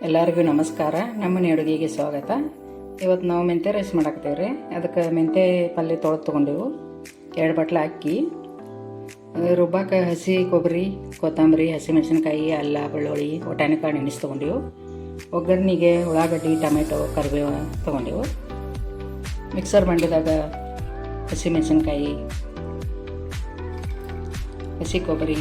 ಎಲ್ಲರಿಗೂ ನಮಸ್ಕಾರ. ನಮ್ಮನೆ ಅಡುಗೆಗೆ ಸ್ವಾಗತ. ಇವತ್ತು ನಾವು ಮೆಂತ್ಯ ರೈಸ್ ಮಾಡಾಕ್ತೇವೆ ರೀ. ಅದಕ್ಕೆ ಮೆಂತ್ಯ ಪಲ್ಯ ತೊಗೊಂಡೆವು. 2 ಬಟ್ಲು ಅಕ್ಕಿ, ರುಬ್ಬಾಕ ಹಸಿ ಕೊಬ್ಬರಿ, ಕೊತ್ತಂಬರಿ, ಹಸಿಮೆಣಸಿನ್ಕಾಯಿ, ಅಲ್ಲ, ಬೆಳ್ಳುಳ್ಳಿ, ಒಟಾಣಿಕಾಳು ನೆನೆಸಿ ತೊಗೊಂಡೆವು. ಒಗ್ಗರಣೆಗೆ ಉಳ್ಳಾಗಡ್ಡಿ, ಟೊಮೆಟೊ, ಕರಿಬೇವು ತೊಗೊಂಡೆವು. ಮಿಕ್ಸರ್ ಬಂಡಿದಾಗ ಹಸಿಮೆಣಸಿನ್ಕಾಯಿ, ಹಸಿ ಕೊಬ್ಬರಿ,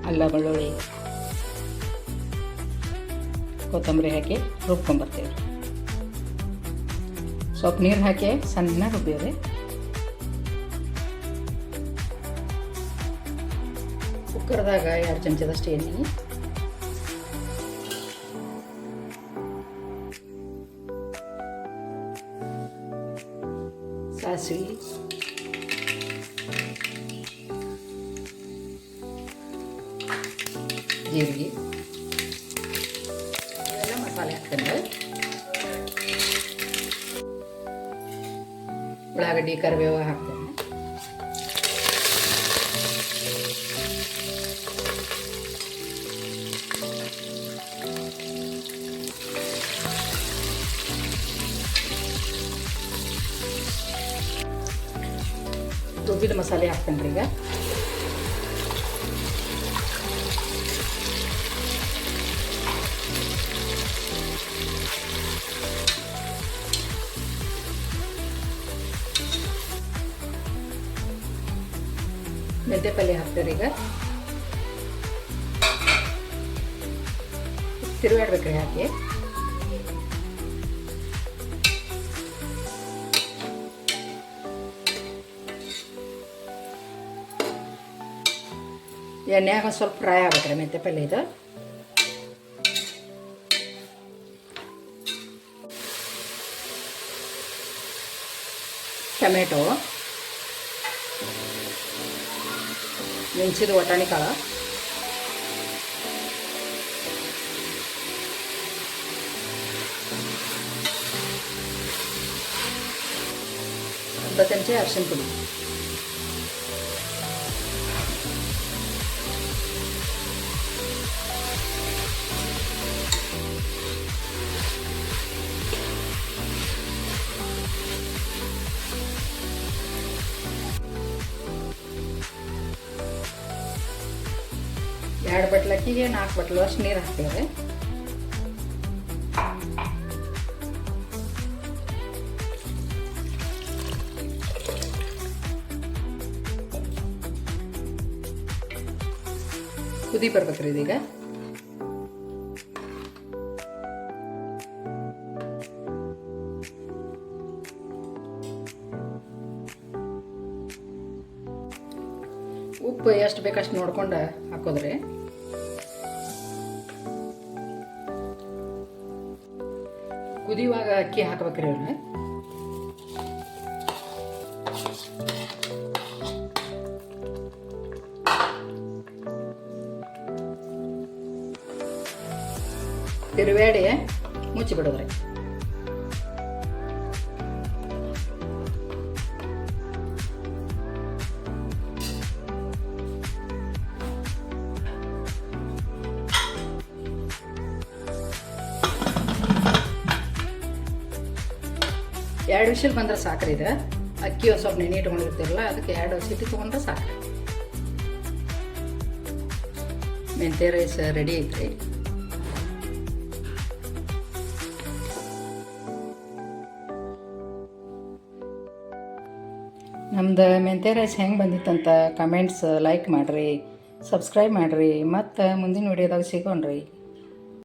ಅಲ್ಲ, ಬೆಳ್ಳುಳ್ಳಿ, ಕೊತ್ತಂಬರಿ ಹಾಕಿ ರುಬ್ಕೊಂಬರ್ತೇವೆ. ಸ್ವಲ್ಪ ನೀರು ಹಾಕಿ ಸಣ್ಣ ರುಬ್ಬೇವ್ರಿ. ಕುಕ್ಕರ್ದಾಗ 2 ಚಮಚದಷ್ಟು ಎಣ್ಣೆ, ಸಾಸಿವೆ, ಜೀರಿಗೆ, ಇವೆಲ್ಲ ಮಸಾಲೆ ಹಾಕ್ತೇನೆ. ಉಳ್ಳಾಗಡ್ಡಿ, ಕರಿಬೇವು ಹಾಕ್ತೇನೆ. ರುಬ್ಬಿದ ಮಸಾಲೆ ಹಾಕ್ತೇನೆ ರೀ. ಈಗ ಮೆಂತ್ಯ ಪಲ್ಯ ಹಾಕ್ತಾರೆ. ಈಗ ತಿರುಗಾಡ್ಬೇಕ್ರಿ ಹಾಕಿ. ಎಣ್ಣೆಯಾಗ ಒಂದು ಸ್ವಲ್ಪ ಫ್ರೈ ಆಗ್ಬೇಕ್ರಿ ಮೆಂತ್ಯ ಪಲ್ಯ. ಇದು ಟೊಮೆಟೊ, ನೆನೆಸಿದ ಒಟಾಣಿ ಕಾಳು, ಅರ್ಧ ಚಮಚ ಅರಿಶಿನ ಪುಡಿ, ಎರಡು ಬಟ್ಲು ಅಕ್ಕಿಗೆ 4 ಬಟ್ಲು ಅಷ್ಟು ನೀರು ಹಾಕ್ತೇವೆ. ಕುದಿ ಬರ್ಬೇಕ್ರಿ ಇದೀಗ. ಉಪ್ಪು ಎಷ್ಟು ಬೇಕಷ್ಟು ನೋಡ್ಕೊಂಡು ಹಾಕೋದ್ರಿ. ಕುದಿಯುವಾಗ ಅಕ್ಕಿ ಹಾಕ್ಬೇಕ್ರಿ. ಅವ್ರನ್ನ ತಿರುವೇಡಿ ಮುಚ್ಚಿ ಬಿಡೋದ್ರಿ. ಎರಡು ವಿಷಲ್ ಬಂದ್ರೆ ಸಾಕ್ರಿ. ಇದು ಅಕ್ಕಿ ಒಂದು ಸ್ವಲ್ಪ ನೆನೆ ಇಟ್ಕೊಂಡಿರ್ತೀರಲ್ಲ, ಅದಕ್ಕೆ 2 ಸಿಟಿ ತೊಗೊಂಡ್ರೆ ಸಾಕ್ರಿ. ಮೆಂತ್ಯ ರೈಸ್ ರೆಡಿ ಐತ್ರಿ. ನಮ್ದು ಮೆಂತ್ಯ ರೈಸ್ ಹೆಂಗೆ ಬಂದಿತ್ತಂತ ಕಮೆಂಟ್ಸ್, ಲೈಕ್ ಮಾಡಿರಿ, ಸಬ್ಸ್ಕ್ರೈಬ್ ಮಾಡಿರಿ. ಮತ್ತು ಮುಂದಿನ ವಿಡಿಯೋದಾಗ ಸಿಗೋಣ್ರಿ.